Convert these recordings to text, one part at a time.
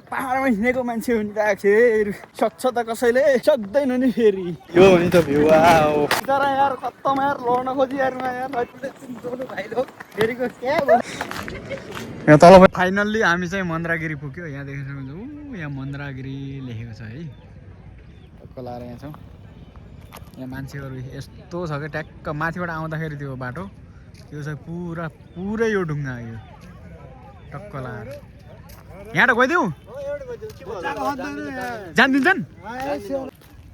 पहाडमा हिँडेको मान्छे हुने त आखिर सक्छ त कसैले सक्दैन नि फेरि यो हो नि त भ्यू आओ तर यार खत्तम यार लड्न खोजी यार भाइलो फेरिको क्या यहाँ तल फाइनल्ली हामी चाहिँ मन्द्रागिरी पुग्यो यहाँ देख्न सक्नुहुन्छ यहाँ मन्द्रागिरी लेखेको छ है टक्क लाएर यहाँ छौँ यहाँ मान्छेहरू यस्तो छ क्या ट्याक्क माथिबाट आउँदाखेरि त्यो बाटो यो चाहिँ पुरै यो ढुङ्गा यो टक्क लाएर यहाँबाट गइदेऊ जानिदिन्छन्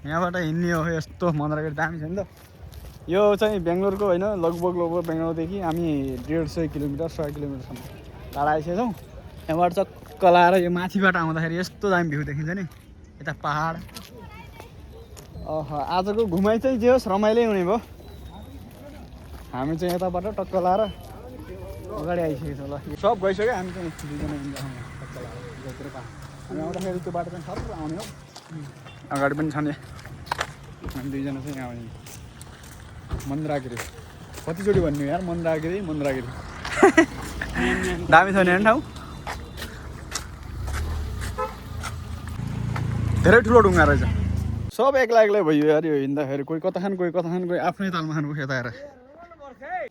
यहाँबाट हिँड्ने हो यस्तो मन्द्रागिरी दामी छ नि त यो चाहिँ बेङ्गलोरको होइन लगभग बेङ्गलोरदेखि हामी 150 किलोमिटर 100 किलोमिटरसम्म टाढा आइसकेको छौँ यहाँबाट चक्क लाएर यो माथिबाट आउँदाखेरि यस्तो दामी भ्यू देखिन्छ नि यता पहाड आजको घुमाइ चाहिँ जे होस् रमाइलै हुने भयो हामी चाहिँ यताबाट टक्क लाएर अगाडि आइसकेको छौँ ल सब गइसक्यो हामी चाहिँ दुईजना टक्क लाएर हामी आउँदाखेरि त्यो बाटो चाहिँ सब आउने हो अगाडि पनि छ नि हामी दुईजना चाहिँ आउने मन्द्रागिरी कतिचोटि भन्नु यार मन्द्रागिरी दामी छ नि ठाउँ धेरै ठुलो ढुङ्गा रहेछ सब एक्लै भयो यार यो हिँड्दाखेरि कोही कता खान कोही आफ्नै तालमा खानु यता आएर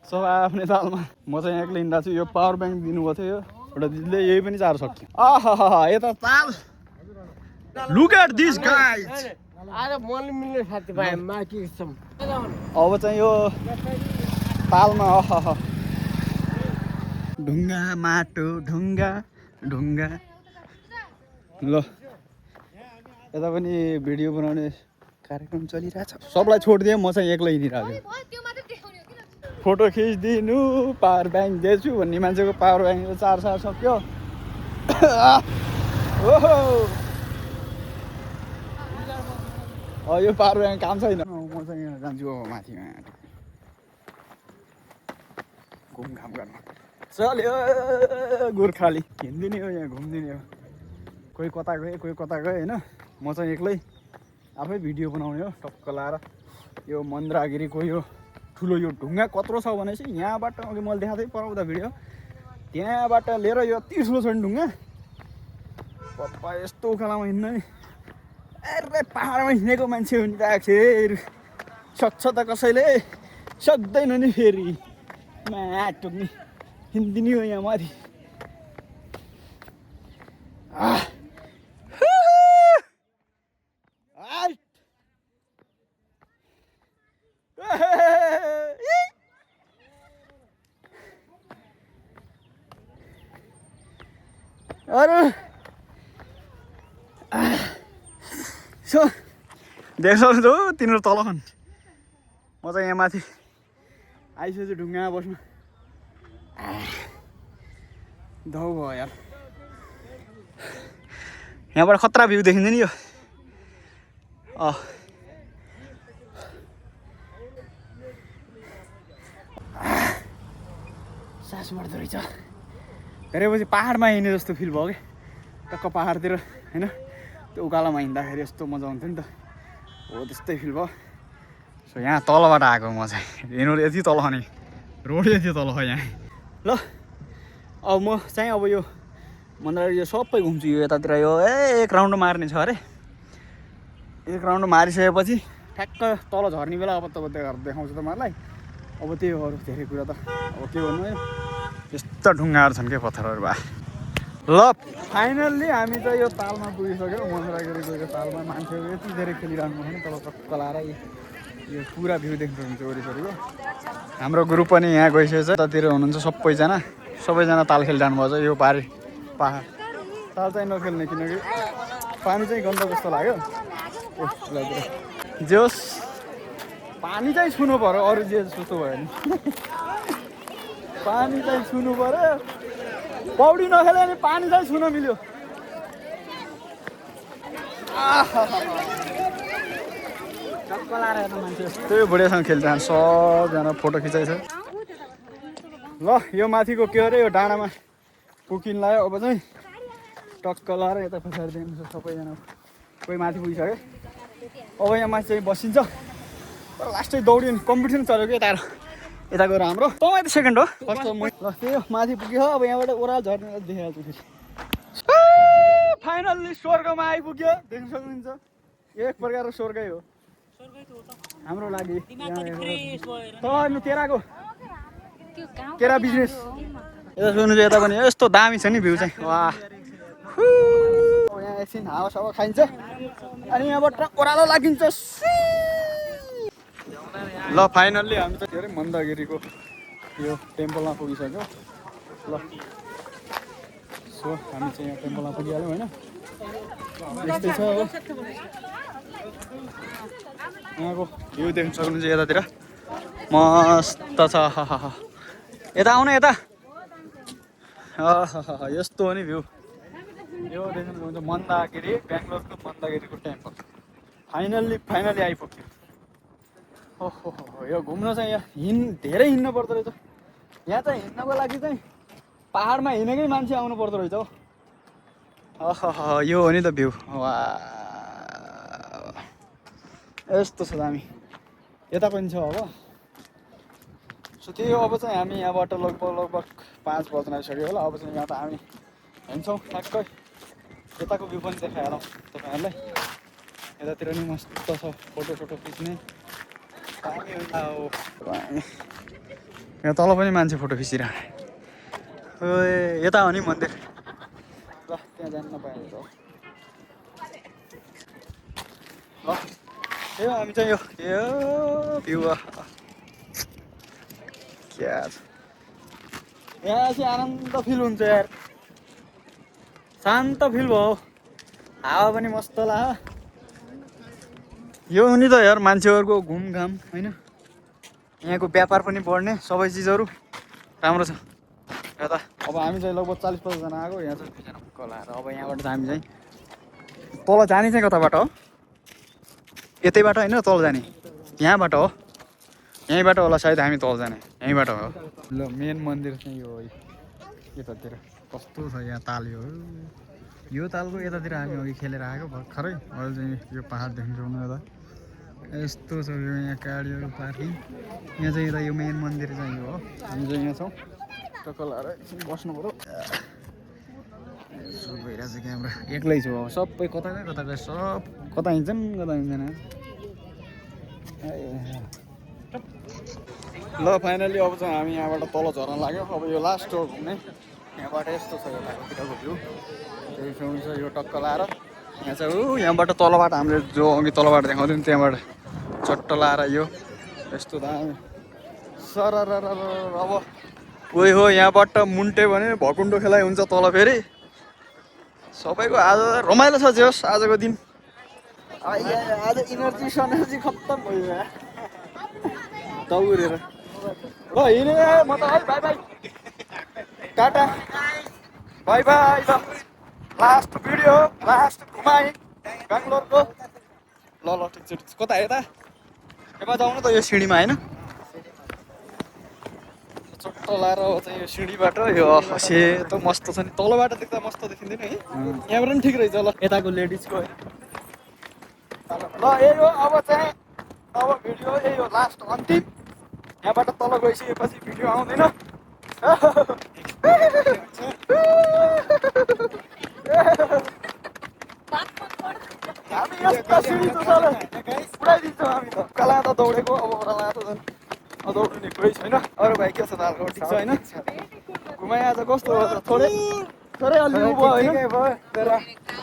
सब आफ्नै तालमा म चाहिँ एक्लै हिँड्दा छु यो पावर ब्याङ्क दिनुभएको थियो एउटा दिदीले यही पनि चार्ज सक्यो आहा यता ताल लुक एट दिस गाइज अब चाहिँ यो तालमा ढुङ्गा माटो ढुङ्गा ल यता पनि भिडियो बनाउने कार्यक्रम चलिरहेछ सबलाई छोडिदिएँ म चाहिँ एक्लै हिँडिरहेको फोटो खिचिदिनु पावर ब्याङ्क दिएछु भन्ने मान्छेको पावर ब्याङ्क चार्ज सक्यो ओहो यो पावर ब्याङ्क काम छैन म चाहिँ यहाँ जान्छु माथिमा घुमघाम गर्न चल्यो गोर्खाली हिँडिदिने हो यहाँ घुमिदिने हो कोही कता गए होइन म चाहिँ एक्लै आफै भिडियो बनाउने हो टक्क लाएर यो मन्द्रागिरीको यो ठुलो यो ढुङ्गा कत्रो छ भनेपछि यहाँबाट अघि मैले देखाएको थिएँ पराउँदा भिडियो त्यहाँबाट लिएर यो यति ठुलो छ नि ढुङ्गा पप्पा यस्तो उकालोमा हिँड्नु नि अरे पहाडमा हिँडेको मान्छे हुने त आखिर सक्छ त कसैले सक्दैन नि फेरि माटो नि हिँडिदिने हो यहाँ माथि अरे सो देख्छ त तिनीहरू तल छन् म चाहिँ यहाँ माथि आइसकेछु ढुङ्गामा बस्नु धौ भयो यार यहाँबाट खतरा भ्यू देखिन्छ नि यो सास मर्दो रहेछ धेरैपछि पहाडमा हिँड्ने जस्तो फिल भयो कि टक्क पहाडतिर होइन त्यो उकालोमा हिँड्दाखेरि यस्तो मजा आउँथ्यो नि त हो त्यस्तै फिल भयो सो यहाँ तलबाट आएको म चाहिँ हिँड्नु यति तल छ नि रोड यति तल छ यहाँ ल अब म चाहिँ अब यो मन्द्रागिरी यो सबै घुम्छु यो यतातिर यो एक राउन्ड मार्ने छ अरे एक राउन्ड मारिसकेपछि ठ्याक्क तल झर्ने बेला अब तब देखाउँछु तपाईँहरूलाई अब त्यही हो अरू धेरै कुरा त अब के भन्नु है यस्ता ढुङ्गाहरू छन् क्या पत्थरहरू भए ल फाइनल्ली हामी चाहिँ यो तालमा पुगिसक्यौँ मन्द्रागिरीको यो तालमा मान्छेहरू यति धेरै खेलिरहनु भयो नि तल टक्क लाएर यो पुरा भ्यू देख्नु हुन्छ वरिपरिको हाम्रो ग्रुप पनि यहाँ गइसकेको छ यतातिर हुनुहुन्छ सबैजना ताल खेलिरहनु भएको छ यो पहाड ताल चाहिँ नखेल्ने किनकि पानी चाहिँ गन्दा जस्तो लाग्यो जे होस् पानी चाहिँ छुनु पर्यो अरू जे जस्तो भयो नि पानी चाहिँ छुनु पर्यो पौडी नखेले अनि पानी चाहिँ छुन मिल्यो त्यही बुढेसँग खेल्छन् सबजना फोटो खिचाइछ ल यो माथिको के अरे यो डाँडामा पुगिन लाग्यो अब चाहिँ टक्क लाएर यता पछाडि दिन्छ सबैजना कोही माथि पुगिसक्यो अब यहाँ माथि चाहिँ बसिन्छ तर लास्टै दौडिनु कम्पिटिसन चल्यो कि यता गएर हाम्रो तपाईँ त सेकेन्ड हो फर्स्ट ल त्यही हो माथि पुग्यो अब यहाँबाट ओह्राल झर्ने देखाइहाल्छु फेरि फाइनल स्वर्गमा आइपुग्यो देख्न सक्नुहुन्छ एक प्रकारको स्वर्गै हो हाम्रो लागि त केराको केरा बिजनेस यता सुन्नु यता पनि यस्तो दामी छ नि भ्यू चाहिँ वाह यहाँ एकछिन हावासावा खाइन्छ अनि यहाँबाट ओह्रालो लागिन्छ ल फाइनल्ली हामी चाहिँ के अरे मन्दागिरीको यो टेम्पलमा पुगिसक्यो ल सो हामी चाहिँ यहाँ टेम्पलमा पुगिहाल्यौँ होइन यस्तै छ हो यहाँको भ्यू देख्न सक्नुहुन्छ यतातिर मस्त छ यता आउन यता यस्तो हो नि भ्यू यो देख्न सक्नुहुन्छ मन्दागिरी बेङ्गलोरको मन्दागिरीको टेम्पल फाइनल्ली आइपुग्यो ओहो यो घुम्न चाहिँ यहाँ धेरै हिँड्नु पर्दो रहेछ यहाँ चाहिँ हिँड्नको लागि चाहिँ पाहाडमा हिँडेकै मान्छे आउनु पर्दो रहेछ हो यो हो नि त भ्यू वा यस्तो छ दामी यता पनि छ अब सो त्यही हो अब चाहिँ हामी यहाँबाट लगभग 5 बज्न आइसक्यो होला अब चाहिँ यहाँ त हामी हिँड्छौँ ठ्याक्कै यताको भ्यू पनि देखाइहालौँ तपाईँहरूलाई यतातिर नि मस्त छ फोटो खिच्ने यहाँ तल पनि मान्छे फोटो खिचिरहेको यता हो नि मन्दिर ल त्यहाँ जान्न पाइन्छ ल यो हामी चाहिँ यो भ्यू क्या यहाँ चाहिँ आनन्द फिल हुन्छ यार शान्त फिल भयो हावा पनि मस्त लाग्यो यो नि त यार मान्छेहरूको घुमघाम होइन यहाँको व्यापार पनि बढ्ने सबै चिजहरू राम्रो छ यता अब हामी चाहिँ लगभग 40-50 जना आएको यहाँ चाहिँ 2 जना कलाएर अब यहाँबाट चाहिँ हामी चाहिँ तल जाने चाहिँ कताबाट हो यतैबाट होइन तल जाने यहाँबाट हो यहीँबाट होला सायद हामी तल जाने यहीँबाट हो ल मेन मन्दिर चाहिँ यो यतातिर कस्तो छ यहाँ ताल यो तालको यतातिर हामी अघि खेलेर आएको भर्खरै अहिले चाहिँ यो पाहाड देख्न सक्नु यता यस्तो छ यो यहाँ गाडीहरू पार्किङ यहाँ चाहिँ यता यो मेन मन्दिर चाहिँ यो हो हामी चाहिँ यहाँ छौँ टक्क लाएर एकछिन बस्नु पऱ्यो यसो भइरहेको छ क्यामेरा एक्लै छु अब सबै कता गए सब कता हिँड्छन् कता हिँड्दैन ल फाइनल्ली अब चाहिँ हामी यहाँबाट तल झर्न लाग्यो अब यो लास्ट हो घुम्ने यहाँबाट यस्तो छ यताको भ्यू त्यही छ यो टक्क लाएर यहाँ चाहिँ यहाँबाट तलबाट हामीले जो अघि तलबाट देखाउँथ्यौँ त्यहाँबाट चट्ट लाएर यो यस्तो दामी सर अब उही हो यहाँबाट मुन्टे भने भकुन्डो खेलाइ हुन्छ तल फेरि सबैको आज रमाइलो छ जे होस् आजको दिन आज इनर्जी खत्तम भयो दौडेर ल हिँडे म त है बाई टाटा बाई ल लास्ट भिडियो लास्ट घुमाइ बेङ्गलोरको ल ठिक छ कता यता यता जाउँ न त यो सिँढीमा होइन चट्ट लाएर चाहिँ यो सिँढीबाट यो सेतो मस्त छ नि तलबाट देख्दा मस्त देखिँदैन है यहाँबाट पनि ठिक रहेछ ल यताको लेडिजको होइन ल यही हो अब चाहिँ अब भिडियो यही हो लास्ट अन्तिम यहाँबाट तल गइसकेपछि भिडियो आउँदैन हामी यस्ता सिँढी उडाइदिन्छौँ हामी त कला त दौडेको अब ओह्राला त झन् दौड्नु नि कोही छैन अरू भाइ के छ त हालको ठिक छ होइन घुमाइ आज कस्तो भयो थोरै अलि भयो होइन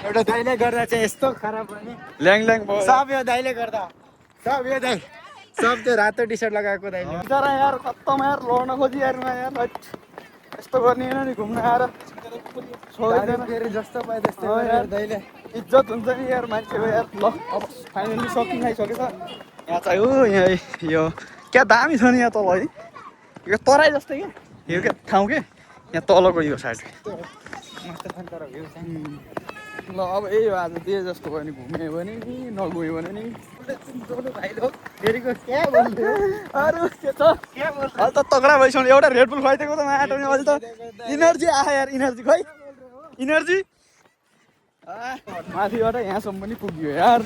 एउटा दाइले गर्दा चाहिँ यस्तो खराब भयो ल्याङ भयो सब यो दाइले गर्दा सब यो दाइ सब त्यो रातो टी सर्ट लगाएको दाइले बिचरा यार खत्तम यार लड्न खोजी यार यस्तो गर्ने होइन नि घुम्न आएर फेरि जस्तो पाए त्यस्तै यार दाइले इज्जत हुन्छ नि यार मान्छेको यार ल अब फाइनली सकिन आइसकेछ यहाँ चाहिँ यहाँ यो क्या दामी छ नि यहाँ तल है यो तराई जस्तै क्या यो क्या ठाउँ के यहाँ तलको यो साइड ल अब यही हो आज दे जस्तो भयो नि घुम्यो भने नि नगयो भने नि अरू के छ अहिले त तगडा भइसक्यो एउटा रेडबुल खुवाइदिएको त माटो नि अहिले त इनर्जी आयो यार इनर्जी खै इनर्जी माथिबाट यहाँसम्म पनि पुग्यो यार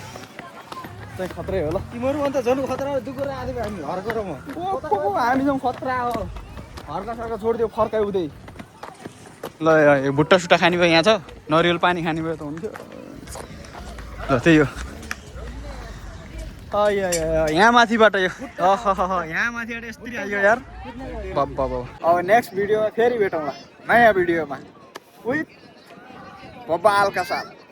चाहिँ खत्रै हो ल तिमीहरू अन्त झन् खतरा दुःखेर आधी हामी हर्को र म हामीसँग खतरा हो हर्का सर्का छोडिदियो फर्काइ उदै ल यो भुट्टा सुट्टा खाने भयो यहाँ छ नरिवल पानी खाने भयो त हुन्थ्यो ल त्यही हो यहाँ माथिबाट यो यहाँ माथिबाट यस्तरी आयो यार बाबा अब नेक्स्ट भिडियोमा फेरि भेटौँला नयाँ भिडियोमा विथ बब्बालका साथ